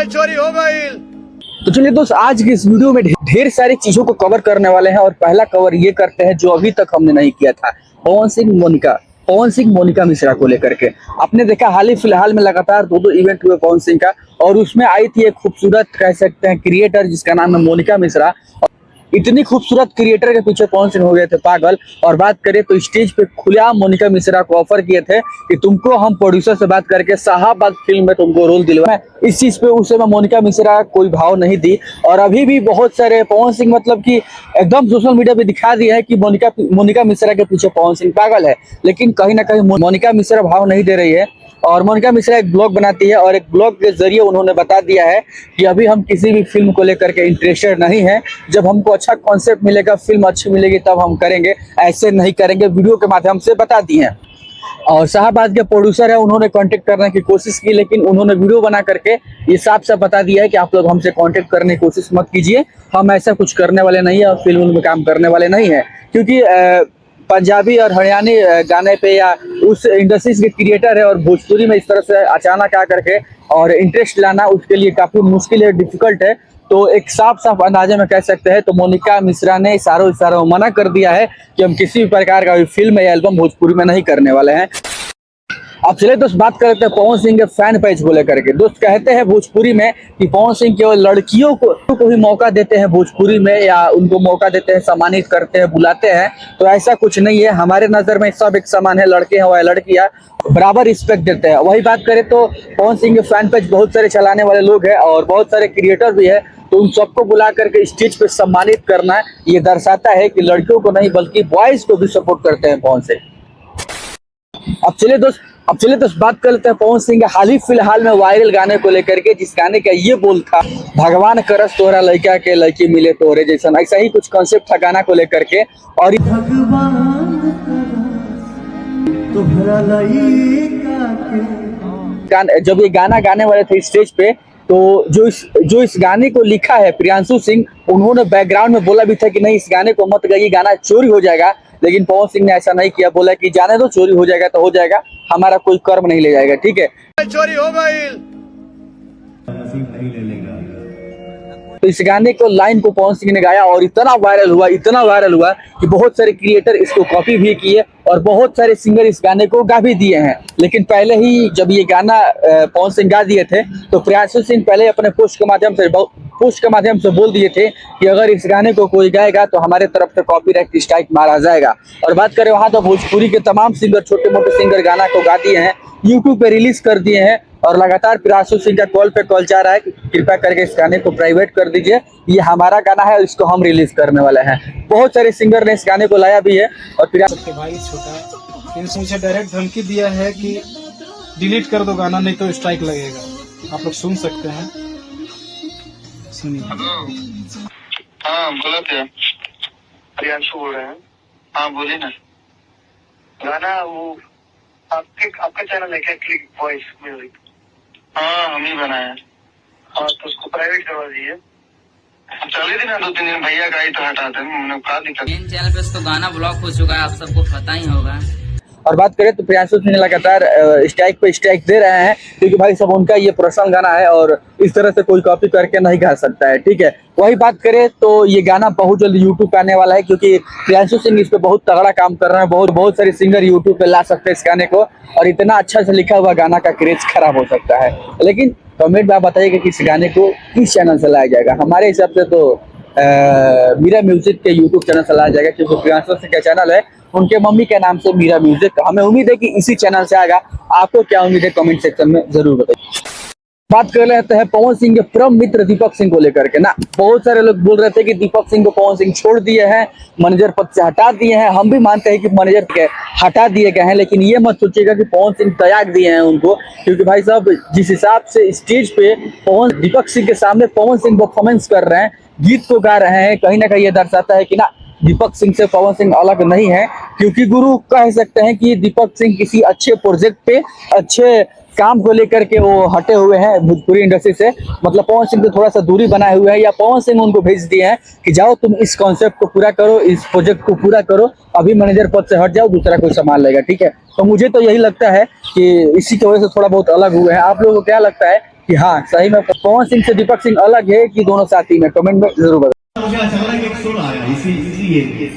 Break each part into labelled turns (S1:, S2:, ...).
S1: चोरी हो गई।
S2: तो चलिए दोस्त, आज की इस वीडियो में ढेर सारी चीजों को कवर करने वाले हैं और पहला कवर ये करते हैं जो अभी तक हमने नहीं किया था, पवन सिंह मोनिका मिश्रा को लेकर के। आपने देखा हाल ही फिलहाल में लगातार दो इवेंट हुए पवन सिंह का, और उसमें आई थी एक खूबसूरत कह सकते हैं क्रिएटर जिसका नाम है मोनिका मिश्रा। इतनी खूबसूरत क्रिएटर के पीछे पवन सिंह हो गए थे पागल। और बात करें तो स्टेज पे खुलेआम मोनिका मिश्रा को ऑफर किए थे कि तुमको हम प्रोड्यूसर से बात करके शाहबाद फिल्म में तुमको रोल दिलवाएं। इस चीज पे उस समय मोनिका मिश्रा कोई भाव नहीं दी, और अभी भी बहुत सारे पवन सिंह मतलब कि एकदम सोशल मीडिया पे दिखा दिया है कि मोनिका मिश्रा के पीछे पवन सिंह पागल है। लेकिन कहीं ना कहीं मोनिका मिश्रा भाव नहीं दे रही है, और मोनिका मिश्रा एक ब्लॉग बनाती है और एक ब्लॉग के जरिए उन्होंने बता दिया है कि अभी हम किसी भी फिल्म को लेकर के इंटरेस्टेड नहीं है। जब हमको अच्छा कॉन्सेप्ट मिलेगा, फिल्म अच्छी मिलेगी तब हम करेंगे, ऐसे नहीं करेंगे, वीडियो के माध्यम से बता दिए हैं। और शाहबाद के प्रोड्यूसर है, उन्होंने कांटेक्ट करने की कोशिश की, लेकिन उन्होंने वीडियो बना करके ये साफ साफ बता दिया है कि आप लोग हमसे कांटेक्ट करने की कोशिश मत कीजिए, हम ऐसा कुछ करने वाले नहीं है, फिल्म में काम करने वाले नहीं है। क्योंकि पंजाबी और हरियाणी गाने पे या उस इंडस्ट्रीज के क्रिएटर है, और भोजपुरी में इस तरह से अचानक आकर के और इंटरेस्ट लाना उसके लिए काफी मुश्किल है, डिफिकल्ट है। तो एक साफ साफ अंदाजे में कह सकते हैं तो मोनिका मिश्रा ने इशारों मना कर दिया है कि हम किसी भी प्रकार का फिल्म या एल्बम भोजपुरी में नहीं करने वाले हैं। अब चलिए दोस्त, बात करते हैं पवन सिंह के फैन पेज को लेकर के। दोस्त कहते हैं भोजपुरी में कि पवन सिंह केवल लड़कियों को ही मौका देते हैं भोजपुरी में, या उनको मौका देते हैं, सम्मानित करते हैं, बुलाते हैं। तो ऐसा कुछ नहीं है, हमारे नजर में सब एक समान है, लड़के हैं या लड़कियां, बराबर रिस्पेक्ट देते हैं। वही बात करें तो पवन सिंह के फैन पेज बहुत सारे चलाने वाले लोग हैं और बहुत सारे क्रिएटर भी है, तो उन सबको बुला करके स्टेज पे सम्मानित करना ये दर्शाता है कि लड़कियों को नहीं बल्कि बॉयज को भी सपोर्ट करते हैं पवन सिंह। अब चलिए दोस्त बात कर लेते हैं पवन सिंह के हाल ही फिलहाल में वायरल गाने को लेकर के, जिस गाने का ये बोल था, भगवान करस तोहरा लड़का के लड़की मिले तोहरे जैसा। ऐसा ही कुछ कॉन्सेप्ट था गाना को लेकर के। और जब ये गाना गाने वाले थे स्टेज पे, तो जो इस गाने को लिखा है प्रियांशु सिंह, उन्होंने बैकग्राउंड में बोला भी था कि नहीं इस गाने को मत गाइए, गाना चोरी हो जाएगा। लेकिन पवन सिंह ने ऐसा नहीं किया, बोला कि जाने दो, चोरी हो जाएगा तो हो जाएगा, हमारा कोई कर्म नहीं ले जाएगा, ठीक है,
S1: चोरी हो गई।
S2: तो इस गाने को लाइन को पवन सिंह ने गाया और इतना वायरल हुआ कि बहुत सारे क्रिएटर इसको कॉपी भी किए और बहुत सारे सिंगर इस गाने को गा भी दिए हैं। लेकिन पहले ही जब ये गाना पवन सिंह गा दिए थे तो प्रियांशु सिंह पहले अपने पोस्ट के माध्यम से बोल दिए थे कि अगर इस गाने को कोई गाएगा तो हमारे तरफ से कॉपीराइट स्ट्राइक मारा जाएगा। और बात करें वहां तो भोजपुरी के तमाम सिंगर, छोटे मोटे सिंगर गाना को गा दिए हैं, यूट्यूब पे रिलीज कर दिए हैं, और लगातार प्रियांशु सिंह का कॉल पे कॉल जा रहा है कि कृपया करके इस गाने को प्राइवेट कर दीजिए, ये हमारा गाना है, इसको हम रिलीज करने वाले हैं। बहुत सारे सिंगर ने इस गाने को लाया भी है। और
S3: भाई छोटा इनसे मुझे डायरेक्ट धमकी दिया है कि डिलीट कर दो गाना, नहीं तो स्ट्राइक लगेगा। आप लोग सुन सकते हैं, सुनिए।
S4: हाँ बोला क्या? प्रियांशु बोल रहे हैं। हाँ बोलिए ना। गाना वो आपका चैनल है क्या, क्लिक वॉइस म्यूजिक? हाँ हम ही बनाया। हाँ तो उसको प्राइवेट करवा दीजिए। चले थे ना 2-3 दिन, भैया गाई तो हटा दें, मैंने कहा दिक्कत।
S5: मेन चैनल पे तो गाना ब्लॉक हो चुका है, आप सबको पता ही होगा।
S2: और बात करें तो प्रियांशु सिंह लगातार स्ट्राइक पे स्ट्राइक दे रहे हैं, क्योंकि भाई सब उनका ये पर्सनल गाना है और इस तरह से कोई कॉपी करके नहीं गा सकता है, ठीक है। वही बात करें तो ये गाना बहुत जल्द यूट्यूब पे आने वाला है, क्योंकि प्रियांशु सिंह इस पे बहुत तगड़ा काम कर रहे हैं। बहुत सारे सिंगर यूट्यूब पे ला सकते हैं इस गाने को, और इतना अच्छा से लिखा हुआ गाना का क्रेज खराब हो सकता है। लेकिन कमेंट में आप बताइएगा कि इस गाने को किस चैनल से लाया जाएगा। हमारे हिसाब से तो मीरा म्यूजिक के यूट्यूब चैनल से लाया जाएगा, क्योंकि प्रियांशु सिंह का चैनल है, उनके मम्मी के नाम से मीरा म्यूजिक। हमें उम्मीद है कि इसी चैनल से आएगा। आपको क्या उम्मीद है कमेंट सेक्शन में जरूर बताइए। बात कर लेते हैं पवन सिंह के परम मित्र दीपक सिंह को लेकर के ना। बहुत सारे लोग बोल रहे थे कि दीपक सिंह को पवन सिंह छोड़ दिए हैं, मैनेजर पद से हटा दिए हैं। हम भी मानते हैं कि मैनेजर के हटा दिए गए हैं, लेकिन ये मत सोचिएगा कि पवन सिंह त्याग दिए हैं उनको, क्योंकि भाई साहब जिस हिसाब से स्टेज पे दीपक सिंह के सामने पवन सिंह परफॉर्मेंस कर रहे हैं, गीत को गा रहे हैं, कहीं ना कहीं ये दर्शाता है कि ना दीपक सिंह से पवन सिंह अलग नहीं है। क्योंकि गुरु कह सकते हैं कि दीपक सिंह किसी अच्छे प्रोजेक्ट पे, अच्छे काम को लेकर के वो हटे हुए हैं भोजपुरी इंडस्ट्री से। मतलब पवन सिंह तो थोड़ा सा दूरी बनाए हुए हैं, या पवन सिंह उनको भेज दिए हैं कि जाओ तुम इस कॉन्सेप्ट को पूरा करो, इस प्रोजेक्ट को पूरा करो, अभी मैनेजर पद से हट जाओ, दूसरा कोई संभाल लेगा, ठीक है। तो मुझे तो यही लगता है कि इसी की वजह से थोड़ा बहुत अलग हुए हैं। आप लोगों को क्या लगता है कि हाँ सही में पवन सिंह से दीपक सिंह अलग है कि दोनों साथी में, कमेंट में जरूर बताइए।
S6: मुझे अचानक एक सुर आया इसलिए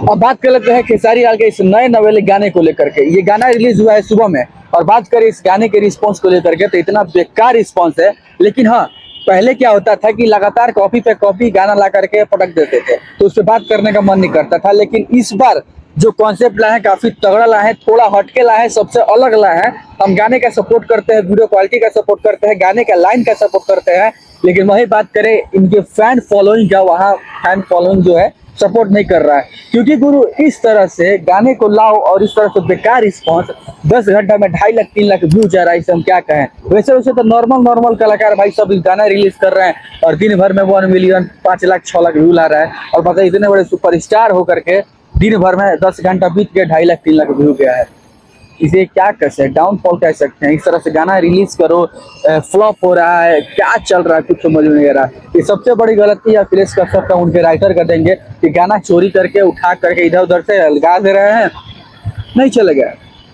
S2: अब बात कर लेते हैं खेसारी लाल के इस नए नवेले गाने को लेकर के। ये गाना रिलीज हुआ है सुबह में, और बात करें इस गाने के रिस्पांस को लेकर के तो इतना बेकार रिस्पांस है। लेकिन हाँ, पहले क्या होता था कि लगातार कॉपी पे कॉपी गाना ला करके पटक देते थे, तो उस पर बात करने का मन नहीं करता था। लेकिन इस बार जो कॉन्सेप्ट लाए हैं काफी तगड़ा लाए हैं, थोड़ा हटके लाए हैं, सबसे अलग लाए हैं। हम गाने का सपोर्ट करते हैं, वीडियो क्वालिटी का सपोर्ट करते हैं, गाने का लाइन का सपोर्ट करते हैं, लेकिन वही बात करें इनके फैन फॉलोइंग का, वहाँ फैन फॉलोइंग जो है सपोर्ट नहीं कर रहा है। क्योंकि गुरु इस तरह से गाने को लाओ और इस तरह से बेकार रिस्पॉन्स, 10 घंटा में 2.5 लाख 3 लाख व्यू जा रहा है, इसे हम क्या कहें। वैसे वैसे तो नॉर्मल कलाकार भाई सब गाना रिलीज कर रहे हैं और दिन भर में 1 मिलियन 5 लाख 6 लाख व्यू ला रहा है, और पता है इतने बड़े सुपरस्टार होकर के दिन भर में 10 घंटा बीत के 2.5 लाख 3 लाख व्यू गया है। इसे क्या कह सकते हैं, डाउनफॉल कह सकते हैं। इस तरह से गाना रिलीज करो, फ्लॉप हो रहा है, क्या चल रहा है कुछ समझ में नहीं आ रहा। ये सबसे बड़ी गलती अखिलेश कश्यप का उनके राइटर का देंगे कि गाना चोरी करके उठा करके इधर उधर से लगा दे रहे हैं, नहीं चलेगा।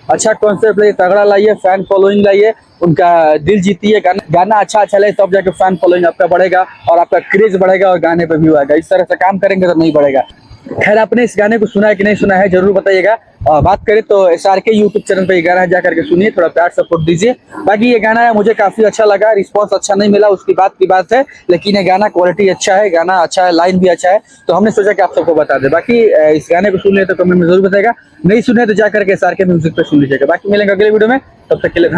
S2: अच्छा कॉन्सेप्ट लाइए, तगड़ा लाइए, फैन फॉलोइंग लाइए, उनका दिल जीतिए। गाना अच्छा चले तब जाके फैन फॉलोइंग आपका बढ़ेगा और आपका क्रेज बढ़ेगा और गाने पे व्यू आएगा। इस तरह से काम करेंगे तो नहीं बढ़ेगा। खैर, आपने इस गाने को सुना है कि नहीं सुना है जरूर बताइएगा। और बात करें तो SRK यूट्यूब चैनल पे ये गाना है, जाकर के सुनिए, थोड़ा प्यार सपोर्ट दीजिए। बाकी ये गाना है मुझे काफी अच्छा लगा, रिस्पांस अच्छा नहीं मिला उसकी बात की बात है, लेकिन ये गाना क्वालिटी अच्छा है, गाना अच्छा है, लाइन भी अच्छा है, तो हमने सोचा कि आप सबको बता दें। बाकी इस गाने को सुन लिया तो कमेंट में जरूर बताएगा, नहीं सुने तो जाकर के SRK म्यूजिक पे सुन लीजिएगा। बाकी मिलेंगे अगले वीडियो में, तब तक के लिए।